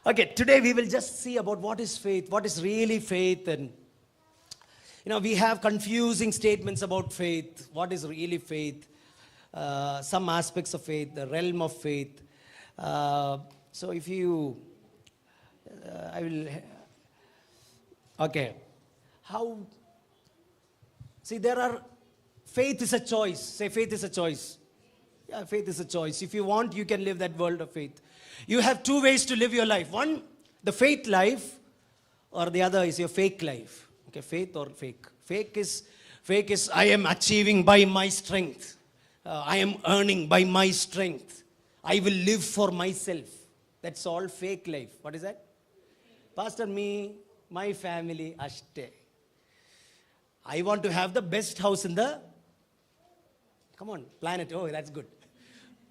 Okay, today we will just see about what is faith, what is really faith. And we have confusing statements about faith. What is really faith? Some aspects of faith, the realm of faith. So if you, I will, okay. How, see, faith is a choice. Say, faith is a choice. Yeah, faith is a choice. If you want, you can live that world of faith. You have two ways to live your life. One, the faith life, or the other is your fake life. Okay, faith or fake. Fake is I am achieving by my strength. I am earning by my strength. I will live for myself. That's all fake life. What is that? Pastor, me, my family, ashte. I want to have the best house in the, come on, planet. Oh, that's good.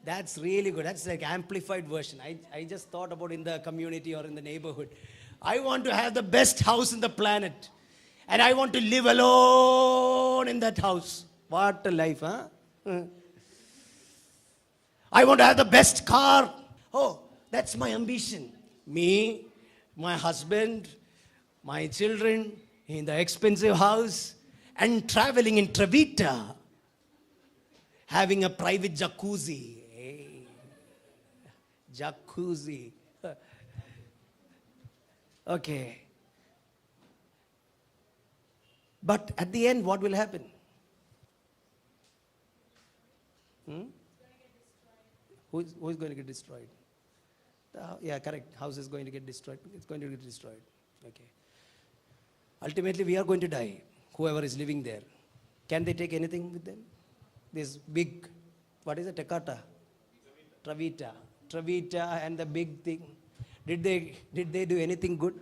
That's really good. That's like amplified version. I just thought about in the community or in the neighborhood. I want to have the best house in the planet. And I want to live alone in that house. What a life, huh? I want to have the best car. Oh, that's my ambition. Me, my husband, my children in the expensive house and traveling in Trevita. Having a private jacuzzi. Hey. Jacuzzi. Okay. But at the end, what will happen? Who is going to get destroyed? Yeah, correct. House is going to get destroyed. It's going to get destroyed. Okay. Ultimately, we are going to die. Whoever is living there. Can they take anything with them? This big, what is it? Takata? Travita and the big thing. Did they do anything good?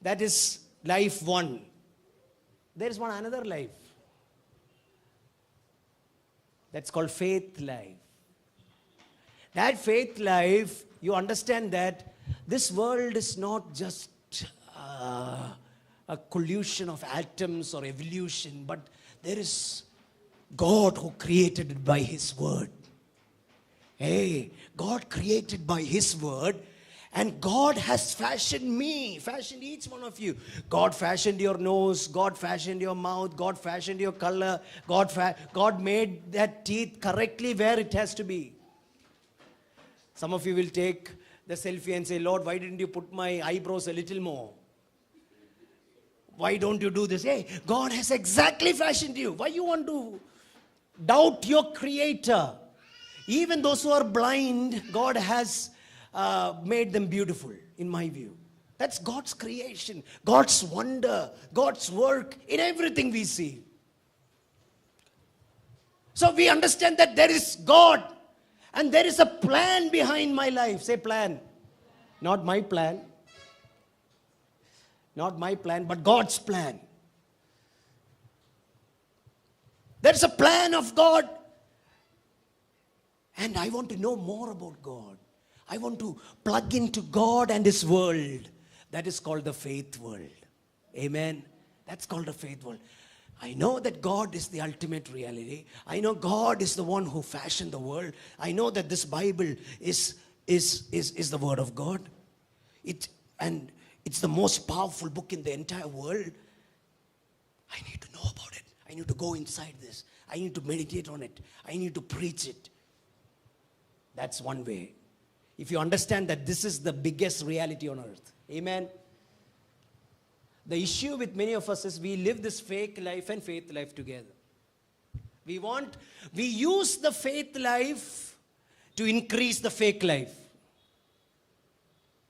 That is life one. There is another life. That's called faith life. That faith life, you understand that this world is not just a collusion of atoms or evolution, but there is God who created it by His word. Hey, God created by His word, and God has fashioned each one of you. God fashioned your nose, God fashioned your mouth, God fashioned your color, God made that teeth correctly where it has to be. Some of you will take the selfie and say, Lord, why didn't you put my eyebrows a little more? Why don't you do this? Hey, God has exactly fashioned you. Why you want to doubt your Creator? Even those who are blind, God has made them beautiful, in my view. That's God's creation, God's wonder, God's work in everything we see. So we understand that there is God and there is a plan behind my life. Say plan. Not my plan. Not my plan, but God's plan. There's a plan of God. And I want to know more about God. I want to plug into God and His world. That is called the faith world. Amen. That's called the faith world. I know that God is the ultimate reality. I know God is the one who fashioned the world. I know that this Bible is the word of God. And it's the most powerful book in the entire world. I need to know about it. I need to go inside this. I need to meditate on it. I need to preach it. That's one way. If you understand that this is the biggest reality on earth. Amen. The issue with many of us is we live this fake life and faith life together. We use the faith life to increase the fake life.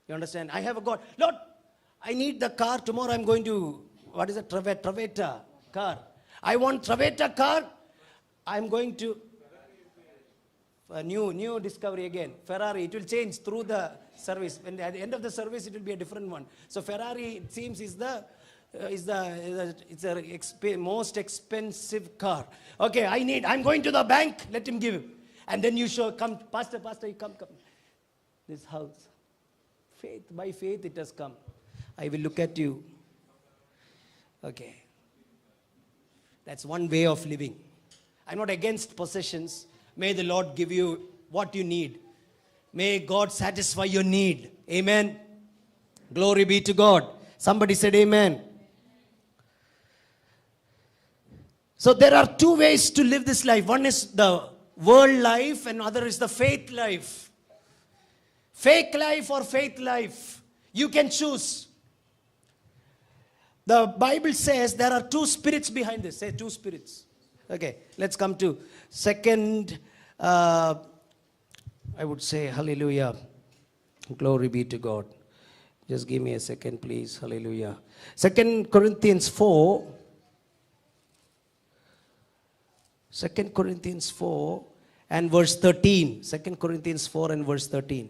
You understand? I have a God. Lord, I need the car. Tomorrow I'm going to, what is it? Traveta car. I want Traveta car. I'm going to, a new discovery again. Ferrari, it will change through the service. And at the end of the service, it will be a different one. So Ferrari, it seems, it's the most expensive car. Okay, I'm going to the bank. Let him give him. And then you come, Pastor, you come. This house. Faith, by faith it has come. I will look at you. Okay. That's one way of living. I'm not against possessions. May the Lord give you what you need. May God satisfy your need. Amen. Glory be to God. Somebody said amen. So there are two ways to live this life. One is the world life and other is the faith life. Fake life or faith life. You can choose. The Bible says there are two spirits behind this. Say two spirits. Okay, let's come to second, I would say, hallelujah. Glory be to God. Just give me a second, please. Hallelujah. 2 Corinthians 4. 2 Corinthians 4 and verse 13. 2 Corinthians 4 and verse 13.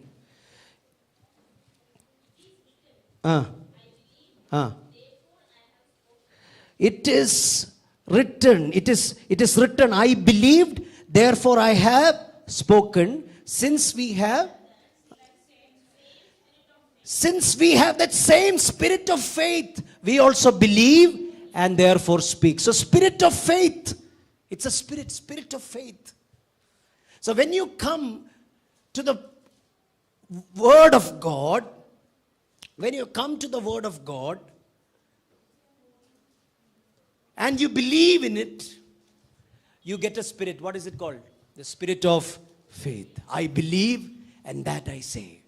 It is written, it is written, I believed, therefore I have spoken. Since we have that same spirit of faith, we also believe and therefore speak. So spirit of faith, it's a spirit of faith. So when you come to the Word of God, and you believe in it, you get a spirit. What is it called? The spirit of faith. I believe and that I say.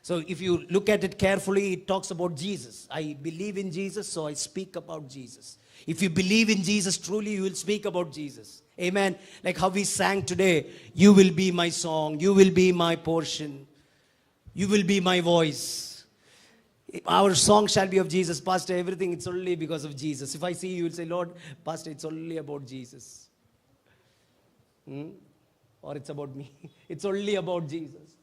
So if you look at it carefully, it talks about Jesus. I believe in Jesus, so I speak about Jesus. If you believe in Jesus truly, you will speak about Jesus. Amen. Like how we sang today, you will be my song, you will be my portion, you will be my voice. Our song shall be of Jesus. Pastor, everything, it's only because of Jesus. If I see you, you will say, Lord, Pastor, it's only about Jesus. Or it's about me. It's only about Jesus.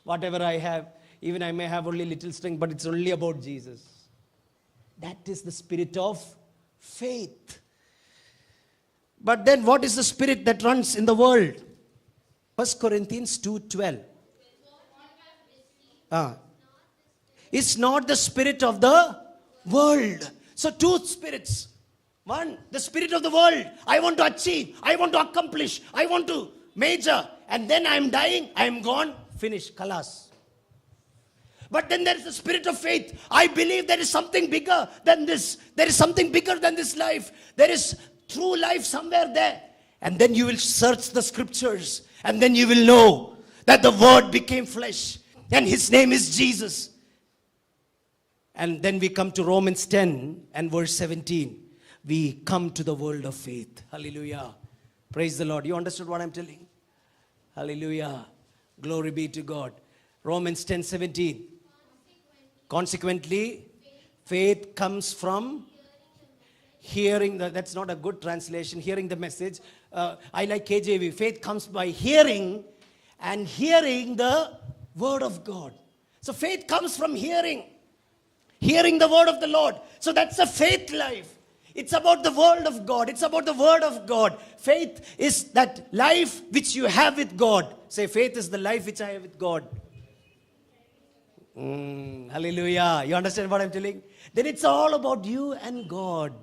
Whatever I have, even I may have only little strength, but it's only about Jesus. That is the spirit of faith. But then what is the spirit that runs in the world? 1 Corinthians 2:12. It's not the spirit of the world. So two spirits. One, the spirit of the world. I want to achieve. I want to accomplish. I want to major. And then I am dying. I am gone. Finish. Kalas. But then there is the spirit of faith. I believe there is something bigger than this. There is something bigger than this life. There is true life somewhere there. And then you will search the scriptures. And then you will know that the Word became flesh. And His name is Jesus. And then we come to Romans 10 and verse 17. We come to the world of faith. Hallelujah. Praise the Lord. You understood what I'm telling? Hallelujah. Glory be to God. Romans 10:17. Consequently, faith comes from hearing. That's not a good translation. Hearing the message. I like KJV. Faith comes by hearing, and hearing the Word of God. So faith comes from hearing. Hearing the Word of the Lord. So that's a faith life. It's about the Word of God. It's about the Word of God. Faith is that life which you have with God. Say, faith is the life which I have with God. Hallelujah. You understand what I'm telling? Then it's all about you and God.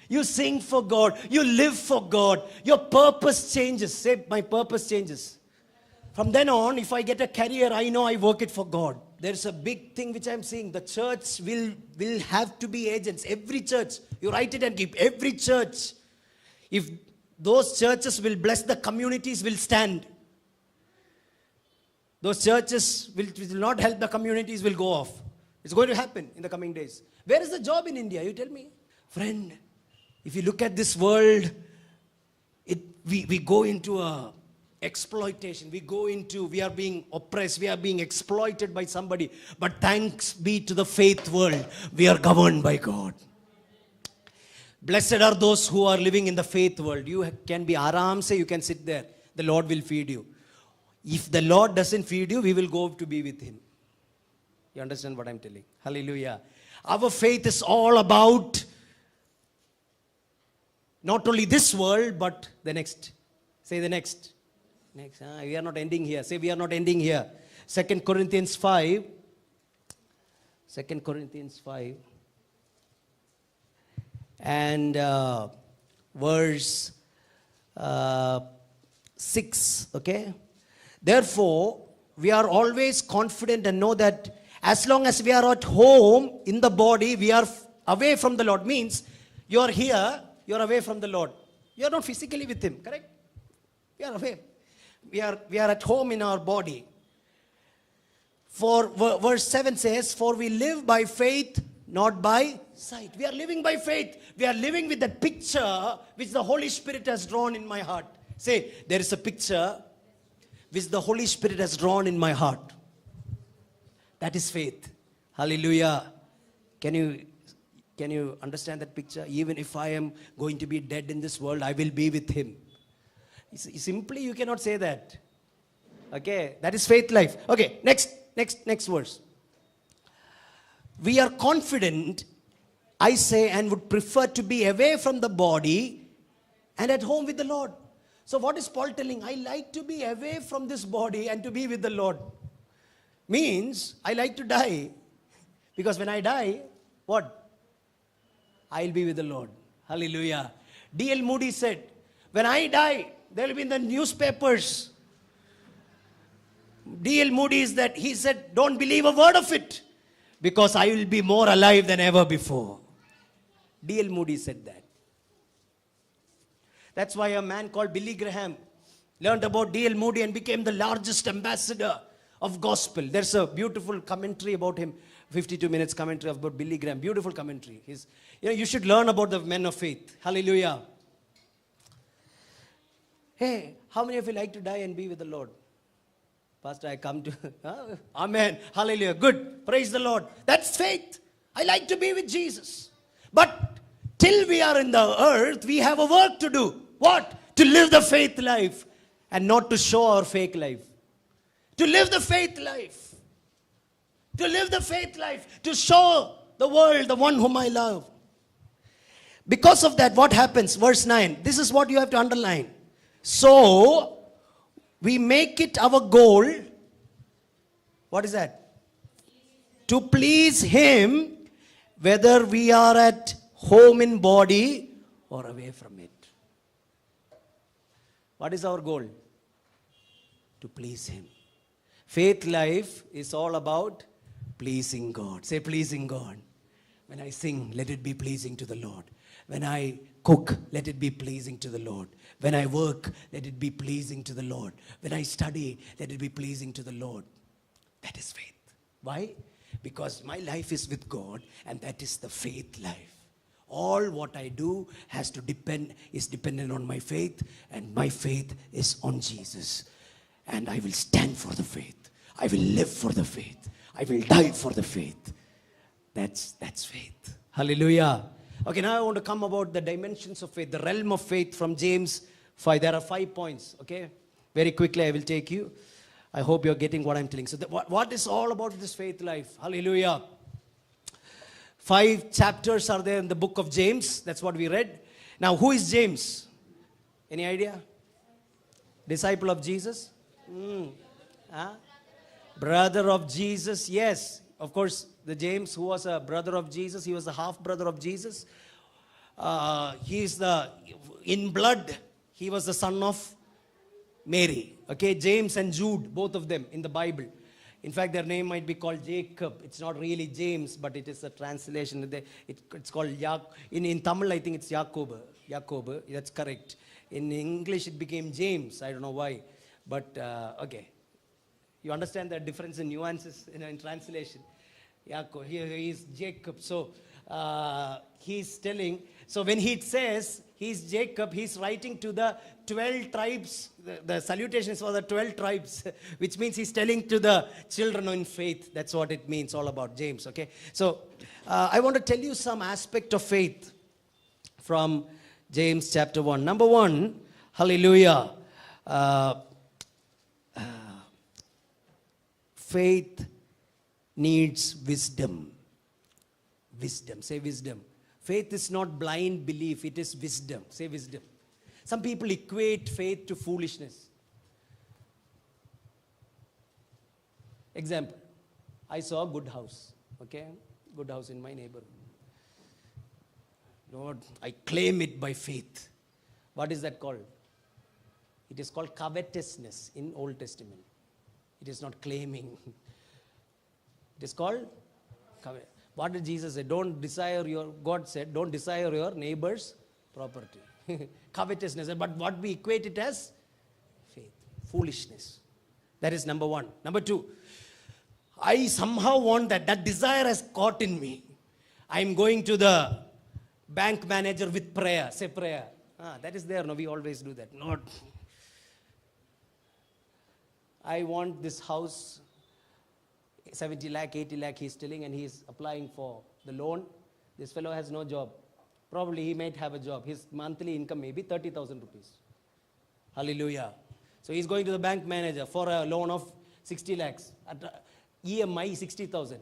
You sing for God. You live for God. Your purpose changes. Say, my purpose changes. From then on, if I get a career, I know I work it for God. There's a big thing which I'm seeing. The church will have to be agents. Every church. You write it and keep. Every church. If those churches will bless the communities, will stand. Those churches will not help the communities, will go off. It's going to happen in the coming days. Where is the job in India? You tell me. Friend, if you look at this world, we go into a exploitation. We are being oppressed. We are being exploited by somebody. But thanks be to the faith world, we are governed by God. Blessed are those who are living in the faith world. You can be aram se, you can sit there. The Lord will feed you. If the Lord doesn't feed you, we will go to be with Him. You understand what I'm telling? Hallelujah. Our faith is all about not only this world, but the next. Say the next. Next. We are not ending here. Say we are not ending here. 2 Corinthians 5. 2 Corinthians 5. And verse 6. Okay. Therefore, we are always confident and know that as long as we are at home in the body, we are away from the Lord. Means you are here, you are away from the Lord. You are not physically with Him, correct? We are away. We are at home in our body. For verse 7 says, for we live by faith, not by sight. We are living by faith. We are living with that picture which the Holy Spirit has drawn in my heart. Say, there is a picture which the Holy Spirit has drawn in my heart. That is faith. Hallelujah. Can you understand that picture? Even if I am going to be dead in this world, I will be with Him. Simply, you cannot say that. Okay, that is faith life. Okay, next verse. We are confident, I say, and would prefer to be away from the body and at home with the Lord. So what is Paul telling? I like to be away from this body and to be with the Lord. Means, I like to die. Because when I die, what? I'll be with the Lord. Hallelujah. D.L. Moody said, when I die, there will be in the newspapers. D.L. Moody is that, he said, don't believe a word of it. Because I will be more alive than ever before. D.L. Moody said that. That's why a man called Billy Graham learned about D.L. Moody and became the largest ambassador of gospel. There's a beautiful commentary about him, 52 minutes commentary about Billy Graham. Beautiful commentary. You should learn about the men of faith. Hallelujah. Hey, how many of you like to die and be with the Lord? Pastor, I come to, amen, hallelujah, good, praise the Lord. That's faith. I like to be with Jesus. But till we are in the earth, we have a work to do. What? To live the faith life and not to show our fake life. To live the faith life. To live the faith life. To show the world the one whom I love. Because of that, what happens? Verse 9. This is what you have to underline. So, we make it our goal. What is that? To please Him, whether we are at home in body or away from it. What is our goal? To please Him. Faith life is all about pleasing God. Say, pleasing God. When I sing, let it be pleasing to the Lord. When I cook, let it be pleasing to the Lord. When I work, let it be pleasing to the Lord. When I study, let it be pleasing to the Lord. That is faith. Why? Because my life is with God, and that is the faith life. All what I do is dependent on my faith, and my faith is on Jesus. And I will stand for the faith. I will live for the faith. I will die for the faith. That's faith. Hallelujah. Okay, now I want to come about the dimensions of faith, the realm of faith from James 5. There are 5 points, okay? Very quickly I will take you. I hope you're getting what I'm telling. So what is all about this faith life? Hallelujah. 5 chapters are there in the book of James. That's what we read. Now, who is James? Any idea? Disciple of Jesus? Brother of Jesus, yes. Of course, the James who was a brother of Jesus, he was the half brother of Jesus. In blood, he was the son of Mary. Okay, James and Jude, both of them in the Bible. In fact, their name might be called Jacob. It's not really James, but it is a translation. It's called in Tamil, I think it's Jacob. That's correct. In English, it became James. I don't know why. But, okay. You understand the difference in nuances in translation. Yaakov, here he is Jacob. So, he's telling, so when he says he's Jacob, he's writing to the 12 tribes. The salutation is for the 12 tribes, which means he's telling to the children in faith. That's what it means, all about James, okay? So, I want to tell you some aspect of faith from James chapter 1. Number 1, hallelujah. Faith needs wisdom. Wisdom. Say wisdom. Faith is not blind belief. It is wisdom. Say wisdom. Some people equate faith to foolishness. Example. I saw a good house. Okay? Good house in my neighborhood. Lord, I claim it by faith. What is that called? It is called covetousness in Old Testament. It is not claiming. It is called covet. What did Jesus say? God said, don't desire your neighbor's property. Covetousness. But what we equate it as? Faith. Foolishness. That is number one. Number two, I somehow want that. That desire has caught in me. I am going to the bank manager with prayer. Say prayer. That is there. No, we always do that. Not. I want this house, 70 lakh, 80 lakh he's telling, and he's applying for the loan. This fellow has no job. Probably he might have a job. His monthly income may be 30,000 rupees. Hallelujah. So he's going to the bank manager for a loan of 60 lakhs. At EMI 60,000.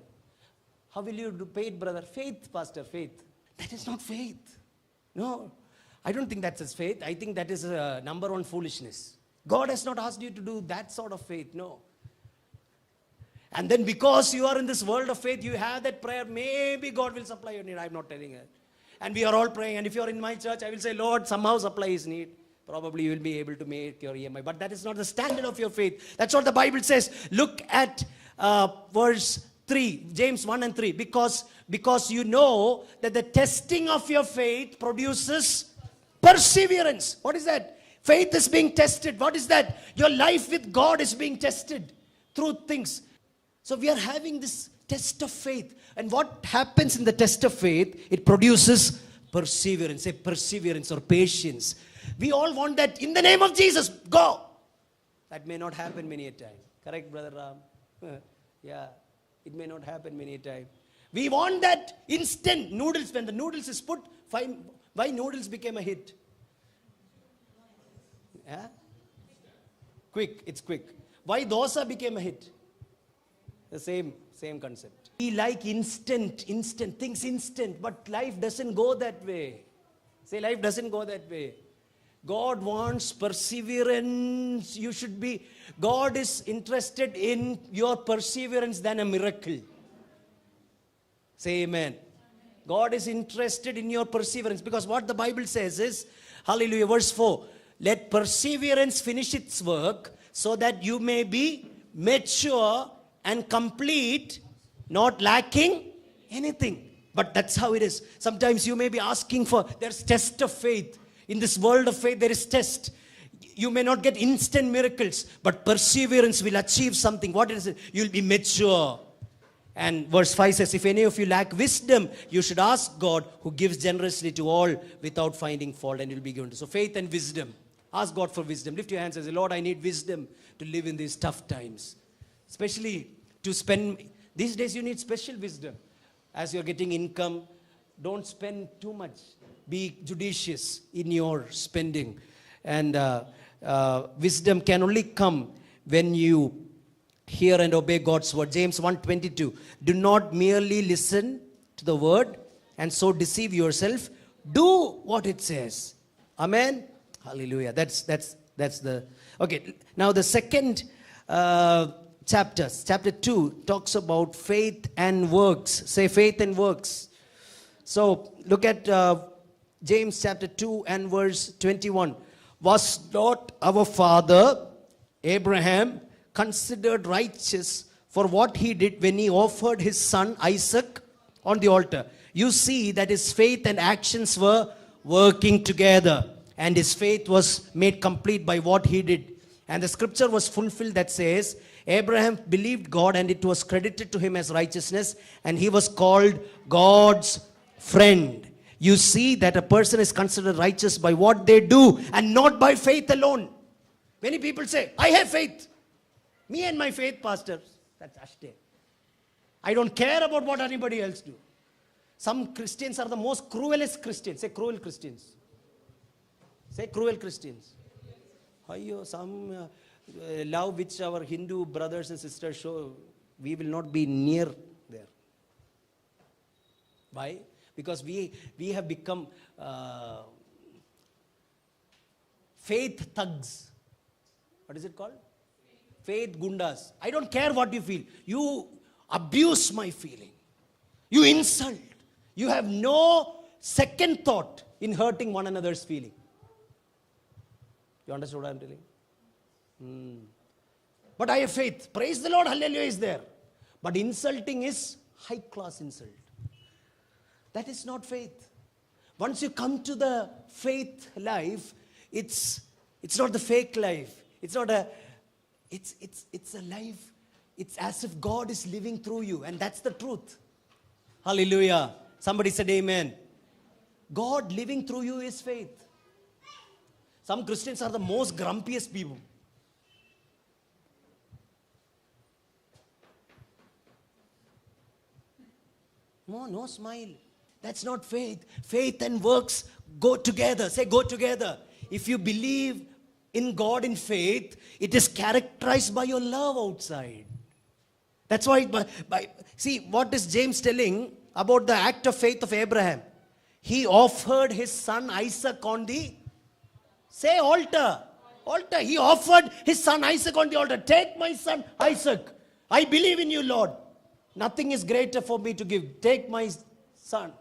How will you pay it, brother? Faith, pastor, faith. That is not faith. No, I don't think that's faith. I think that is number one foolishness. God has not asked you to do that sort of faith. No. And then because you are in this world of faith, you have that prayer, maybe God will supply your need. I'm not telling it. And we are all praying. And if you are in my church, I will say, Lord, somehow supply his need. Probably you will be able to make your EMI. But that is not the standard of your faith. That's what the Bible says. Look at verse 3, James 1 and 3. Because you know that the testing of your faith produces perseverance. What is that? Faith is being tested. What is that? Your life with God is being tested through things. So we are having this test of faith. And what happens in the test of faith? It produces perseverance. Say perseverance or patience. We all want that in the name of Jesus. Go. That may not happen many a time. Correct, Brother Ram? Yeah. It may not happen many a time. We want that instant noodles. When the noodles is put, why noodles became a hit? Yeah? Quick. It's quick. Why dosa became a hit? The same concept. We like instant, things instant, but life doesn't go that way. Say life doesn't go that way. God wants perseverance. God is interested in your perseverance than a miracle. Say amen. God is interested in your perseverance, because what the Bible says is, hallelujah, verse 4, let perseverance finish its work so that you may be mature and complete, not lacking anything. But that's how it is. Sometimes you may be asking for, there's test of faith. In this world of faith, there is test. You may not get instant miracles, but perseverance will achieve something. What is it? You'll be mature. And verse 5 says, if any of you lack wisdom, you should ask God, who gives generously to all without finding fault, and you'll be given. So faith and wisdom. Ask God for wisdom. Lift your hands and say, Lord, I need wisdom to live in these tough times. Especially to spend, these days you need special wisdom. As you're getting income, don't spend too much. Be judicious in your spending. And wisdom can only come when you hear and obey God's word. James 1:22. Do not merely listen to the word and so deceive yourself. Do what it says. Amen. Hallelujah. That's the okay. Now the second chapter 2 talks about faith and works. Say faith and works. So look at James chapter 2 and verse 21. Was not our father Abraham considered righteous for what he did when he offered his son Isaac on the altar? You see that his faith and actions were working together, and his faith was made complete by what he did. And the scripture was fulfilled that says, Abraham believed God, and it was credited to him as righteousness, and he was called God's friend. You see that a person is considered righteous by what they do and not by faith alone. Many people say, I have faith. Me and my faith, pastor. That's ashte. I don't care about what anybody else do. Some Christians are the most cruelest Christians. Say cruel Christians. Say cruel Christians. Some love which our Hindu brothers and sisters show, we will not be near there. Why? Because we have become faith thugs. What is it called? Faith gundas. I don't care what you feel. You abuse my feeling. You insult. You have no second thought in hurting one another's feeling. You understand what I'm telling? But I have faith. Praise the Lord, hallelujah is there. But insulting is high class insult. That is not faith. Once you come to the faith life, it's not the fake life. It's not a, it's a life. It's as if God is living through you, and that's the truth. Hallelujah. Somebody said amen. God living through you is faith. Some Christians are the most grumpiest people. No smile. That's not faith. Faith and works go together. Say, go together. If you believe in God in faith, it is characterized by your love outside. That's why, see, what is James telling about the act of faith of Abraham? He offered his son Isaac on the, say, altar. Altar. He offered his son Isaac on the altar. Take my son Isaac. I believe in you, Lord. Nothing is greater for me to give. Take my son.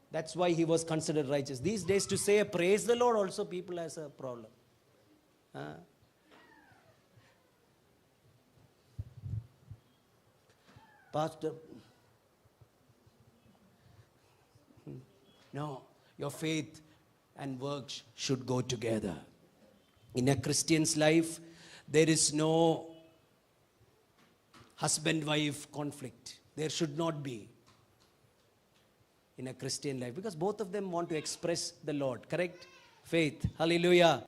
That's why he was considered righteous. These days to say praise the Lord also people has a problem. Pastor, no, your faith and works should go together. In a Christian's life, there is no husband-wife conflict. There should not be in a Christian life, because both of them want to express the Lord, correct? Faith, hallelujah.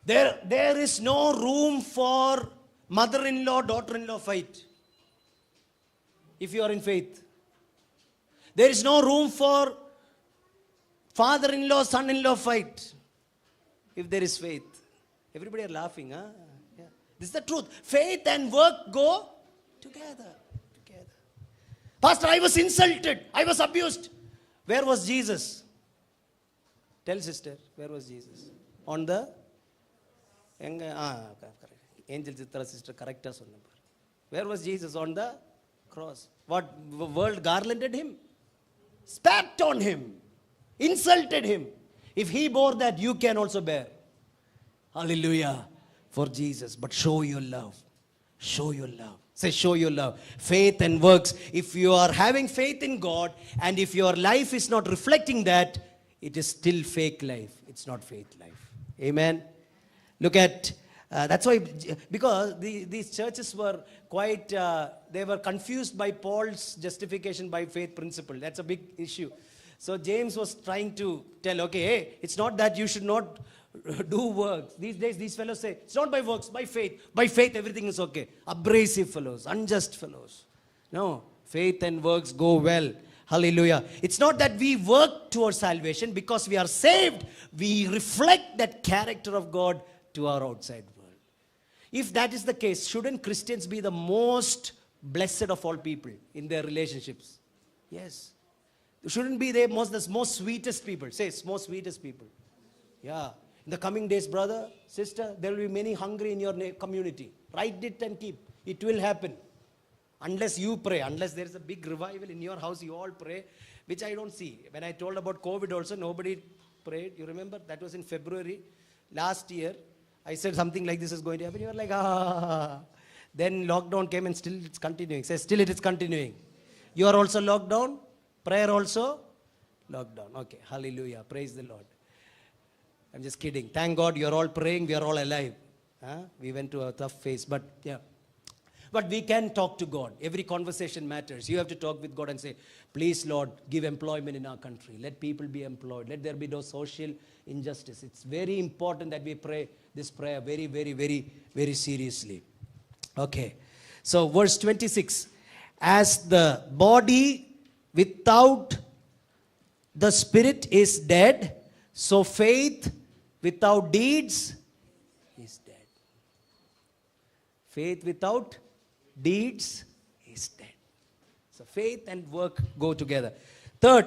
There is no room for mother-in-law, daughter-in-law fight if you are in faith. There is no room for father-in-law, son-in-law fight if there is faith. Everybody are laughing, huh? Yeah. This is the truth. Faith and work go together. Pastor, I was insulted. I was abused. Where was Jesus? Tell sister, where was Jesus? On the Angel Chitra sister, correct us. Where was Jesus? On the cross. What world garlanded him? Spat on him. Insulted him. If he bore that, you can also bear. Hallelujah. For Jesus. But show your love. Show your love. Say, show your love. Faith and works. If you are having faith in God, and if your life is not reflecting that, it is still fake life. It's not faith life. Amen. Look at, that's why, because these churches were quite, they were confused by Paul's justification by faith principle. That's a big issue. So James was trying to tell, okay, hey, it's not that you should not do works. These days, these fellows say, it's not by works, by faith. By faith, everything is okay. Abrasive fellows, unjust fellows. No, faith and works go well. Hallelujah. It's not that we work towards salvation. Because we are saved, we reflect that character of God to our outside world. If that is the case, shouldn't Christians be the most blessed of all people in their relationships? Yes. Shouldn't be the most sweetest people. Say, most sweetest people. Yeah. In the coming days, brother, sister, there will be many hungry in your community. Write it and keep. It will happen. Unless you pray, unless there is a big revival in your house, you all pray, which I don't see. When I told about COVID also, nobody prayed. You remember? That was in February last year. I said something like this is going to happen. You were like, ah. Then lockdown came and still it's continuing. Say, still it is continuing. You are also locked down. Prayer also locked down. Okay, hallelujah. Praise the Lord. I'm just kidding. Thank God you're all praying. We are all alive. We went to a tough phase. But yeah. But we can talk to God. Every conversation matters. You have to talk with God and say, please, Lord, give employment in our country. Let people be employed. Let there be no social injustice. It's very important that we pray this prayer very, very, very, very seriously. Okay. So verse 26. As the body without the spirit is dead, so faith without deeds is dead. Faith without deeds is dead. So faith and work go together. Third,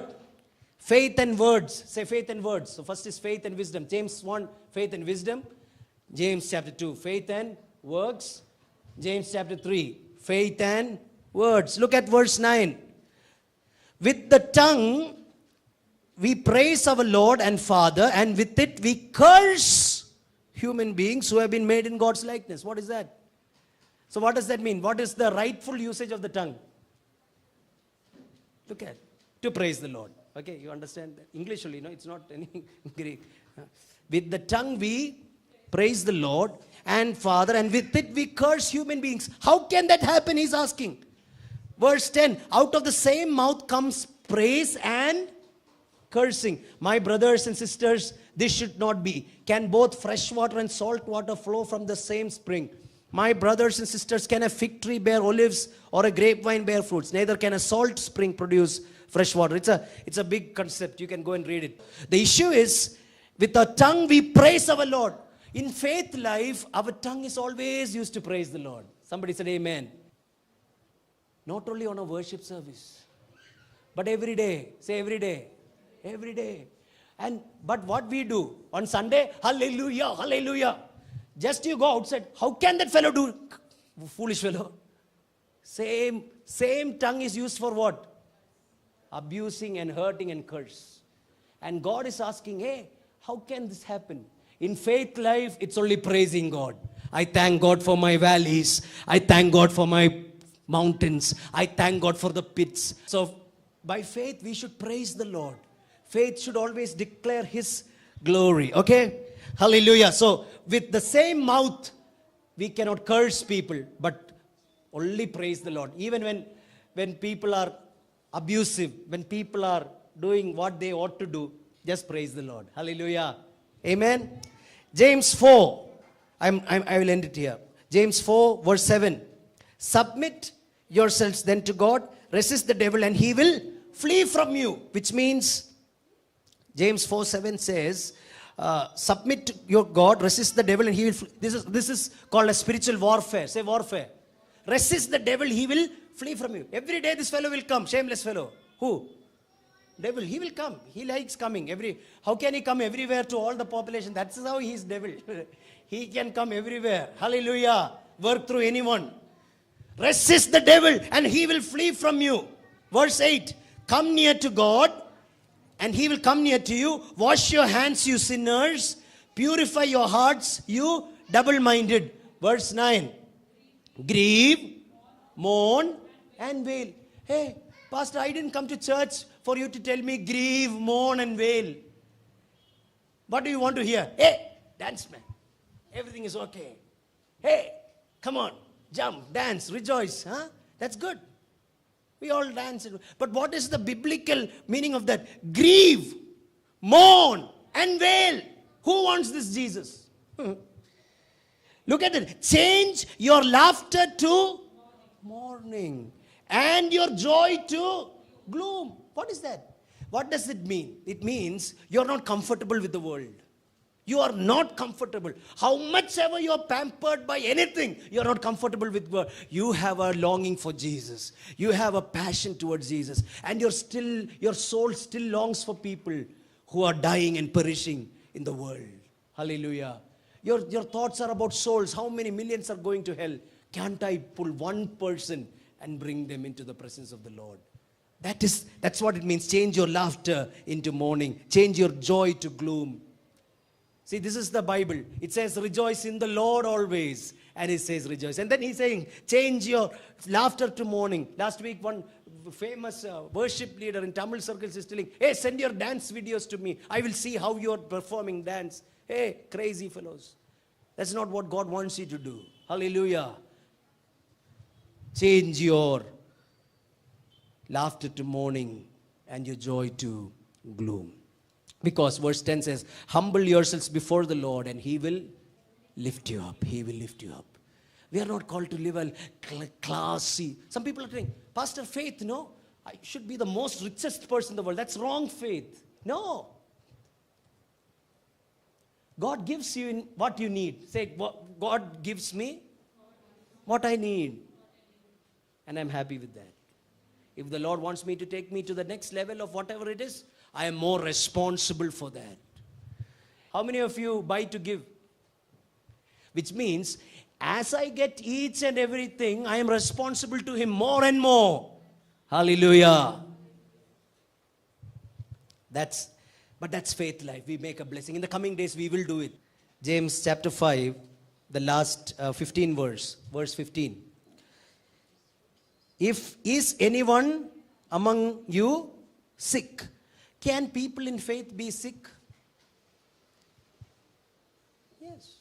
faith and words. Say faith and words. So first is faith and wisdom. James 1, faith and wisdom. James chapter 2, faith and works. James chapter 3, faith and words. Look at verse 9. With the tongue we praise our Lord and Father, and with it we curse human beings who have been made in God's likeness. What is that? So what does that mean? What is the rightful usage of the tongue? Look at, to praise the Lord. Okay, you understand that? English only, no? It's not any Greek. With the tongue we praise the Lord and Father, and with it we curse human beings. How can that happen? He's asking. Verse 10, out of the same mouth comes praise and cursing. My brothers and sisters, this should not be. Can both fresh water and salt water flow from the same spring? My brothers and sisters, can a fig tree bear olives or a grapevine bear fruits? Neither can a salt spring produce fresh water. It's a big concept. You can go and read it. The issue is, with our tongue we praise our Lord. In faith life, our tongue is always used to praise the Lord. Somebody said amen. Not only on a worship service, but every day. Say every day. Every day. But what we do on Sunday, hallelujah, hallelujah. Just you go outside. How can that fellow do? Foolish fellow. Same tongue is used for what? Abusing and hurting and curse. And God is asking, hey, how can this happen? In faith life, it's only praising God. I thank God for my valleys. I thank God for my mountains. I thank God for the pits. So by faith, we should praise the Lord. Faith should always declare His glory. Okay? Hallelujah. So with the same mouth, we cannot curse people, but only praise the Lord. Even when people are abusive, when people are doing what they ought to do, just praise the Lord. Hallelujah. Amen. James 4. I will end it here. James 4 verse 7. Submit yourselves then to God. Resist the devil and he will flee from you. Which means, James 4:7 says, submit to your God, resist the devil and he will flee. This is called a spiritual warfare. Say warfare. Resist the devil, he will flee from you. Every day this fellow will come. Shameless fellow. Who? Devil. He will come. He likes coming. How can he come everywhere to all the population? That's how he is devil. He can come everywhere. Hallelujah. Work through anyone. Resist the devil and he will flee from you. Verse 8. Come near to God and he will come near to you. Wash your hands, you sinners. Purify your hearts, you double-minded. Verse 9. Grieve, mourn, and wail. Hey, Pastor, I didn't come to church for you to tell me grieve, mourn, and wail. What do you want to hear? Hey, dance, man. Everything is okay. Hey, come on, jump, dance, rejoice. Huh? That's good. We all dance. But what is the biblical meaning of that? Grieve, mourn, and wail. Who wants this Jesus? Look at it. Change your laughter to mourning and your joy to gloom. What is that? What does it mean? It means you're not comfortable with the world. You are not comfortable. How much ever you are pampered by anything, you are not comfortable with world. You have a longing for Jesus. You have a passion towards Jesus. And your soul still longs for people who are dying and perishing in the world. Hallelujah. Your thoughts are about souls. How many millions are going to hell? Can't I pull one person and bring them into the presence of the Lord? That's what it means. Change your laughter into mourning. Change your joy to gloom. See, this is the Bible. It says, rejoice in the Lord always. And it says, rejoice. And then he's saying, change your laughter to mourning. Last week, one famous worship leader in Tamil circles is telling, hey, send your dance videos to me. I will see how you are performing dance. Hey, crazy fellows. That's not what God wants you to do. Hallelujah. Change your laughter to mourning and your joy to gloom. Because verse 10 says, humble yourselves before the Lord and He will lift you up. He will lift you up. We are not called to live a classy. Some people are saying, Pastor, faith, no? I should be the most richest person in the world. That's wrong faith. No. God gives you in what you need. Say, God gives me what I need. And I'm happy with that. If the Lord wants me to take me to the next level of whatever it is, I am more responsible for that. How many of you buy to give? Which means, as I get each and everything, I am responsible to Him more and more. Hallelujah. But that's faith life. We make a blessing. In the coming days, we will do it. James chapter 5, the last 15 verse 15. If is anyone among you sick? Can people in faith be sick? Yes.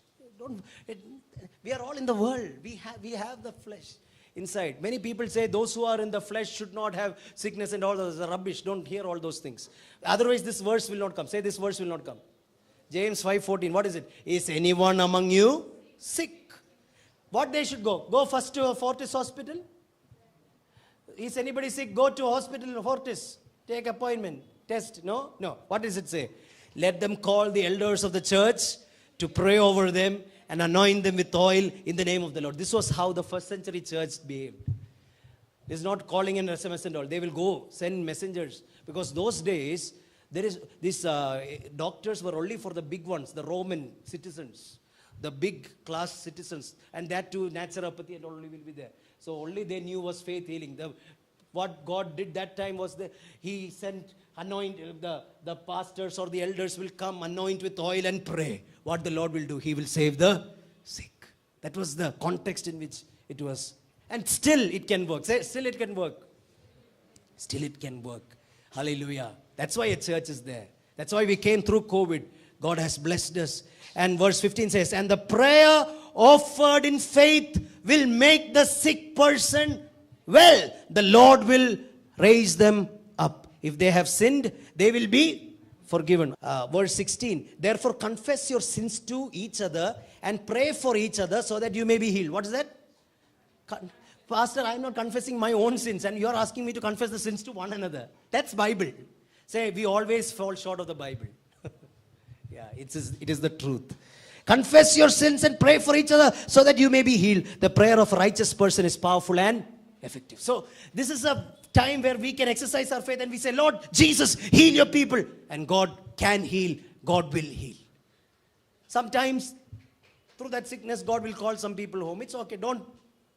We are all in the world. We have the flesh inside. Many people say those who are in the flesh should not have sickness and all those rubbish. Don't hear all those things. Otherwise this verse will not come. Say this verse will not come. James 5:14. What is it? Is anyone among you sick? What they should go? Go first to a Fortis hospital? Is anybody sick? Go to hospital Fortis. Take appointment. Test. No? No. What does it say? Let them call the elders of the church to pray over them and anoint them with oil in the name of the Lord. This was how the first century church behaved. It's not calling an SMS and all. They will go, send messengers. Because those days, these doctors were only for the big ones, the Roman citizens, the big class citizens. And that too, naturopathy and only will be there. So only they knew was faith healing. What God did that time was He sent the pastors or the elders will come, anoint with oil and pray. What the Lord will do, He will save the sick. That was the context in which it was. And still it can work. Say, still it can work. Still it can work. Hallelujah. That's why a church is there. That's why we came through COVID. God has blessed us. And verse 15 says, and the prayer offered in faith will make the sick person well. The Lord will raise them up. If they have sinned, they will be forgiven. Verse 16, therefore confess your sins to each other and pray for each other so that you may be healed. What is that? Pastor, I am not confessing my own sins and you are asking me to confess the sins to one another. That's Bible. Say, we always fall short of the Bible. Yeah, it is the truth. Confess your sins and pray for each other so that you may be healed. The prayer of a righteous person is powerful and effective. So this is a time where we can exercise our faith and we say, Lord Jesus, heal your people. And God can heal. God will heal. Sometimes through that sickness, God will call some people home. It's okay. Don't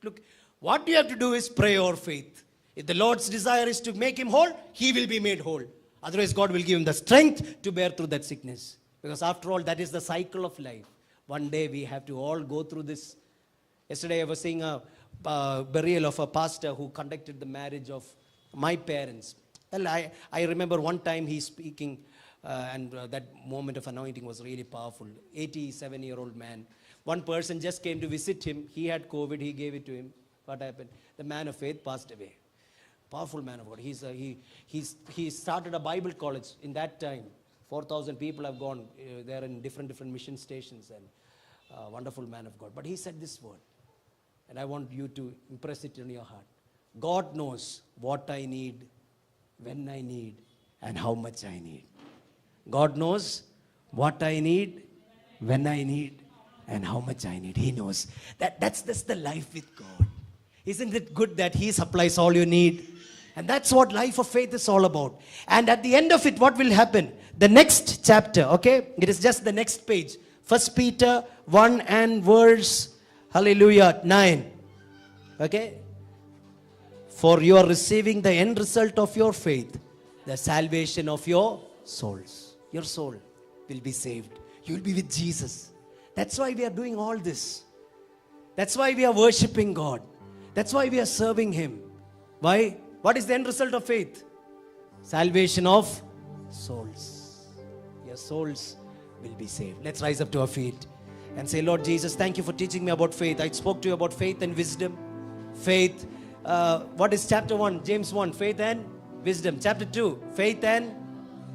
look. What you have to do is pray or faith. If the Lord's desire is to make him whole, he will be made whole. Otherwise, God will give him the strength to bear through that sickness. Because after all, that is the cycle of life. One day we have to all go through this. Yesterday I was seeing a burial of a pastor who conducted the marriage of my parents. Well, I remember one time he's speaking and that moment of anointing was really powerful. 87-year-old man. One person just came to visit him. He had COVID. He gave it to him. What happened? The man of faith passed away. Powerful man of God. He started a Bible college in that time. 4,000 people have gone there in different mission stations, and wonderful man of God. But he said this word, and I want you to impress it in your heart. God knows what I need, when I need, and how much I need. God knows what I need, when I need, and how much I need. He knows. That's the life with God. Isn't it good that He supplies all you need? And that's what life of faith is all about. And at the end of it, what will happen? The next chapter, okay? It is just the next page. 1 Peter 1 and verse, hallelujah, 9. Okay? For you are receiving the end result of your faith, the salvation of your souls. Your soul will be saved. You will be with Jesus. That's why we are doing all this. That's why we are worshiping God. That's why we are serving Him. Why? What is the end result of faith? Salvation of souls. Your souls will be saved. Let's rise up to our feet and say, Lord Jesus, thank you for teaching me about faith. I spoke to you about faith and wisdom. Faith. What is chapter 1? James 1. Faith and wisdom. Chapter 2. Faith and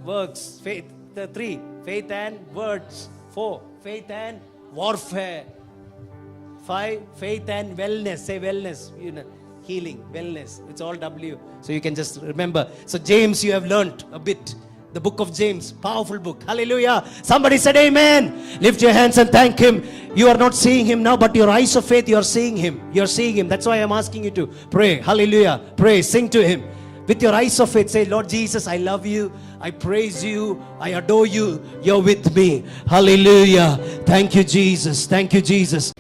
works. Faith. 3. Faith and words. 4. Faith and warfare. 5. Faith and wellness. Say wellness. You know, healing, wellness. It's all W. So you can just remember. So James, you have learned a bit. The book of James. Powerful book. Hallelujah. Somebody said amen. Lift your hands and thank Him. You are not seeing Him now, but your eyes of faith, you are seeing Him. You are seeing Him. That's why I'm asking you to pray. Hallelujah. Pray. Sing to Him. With your eyes of faith, say, Lord Jesus, I love you. I praise you. I adore you. You're with me. Hallelujah. Thank you, Jesus. Thank you, Jesus.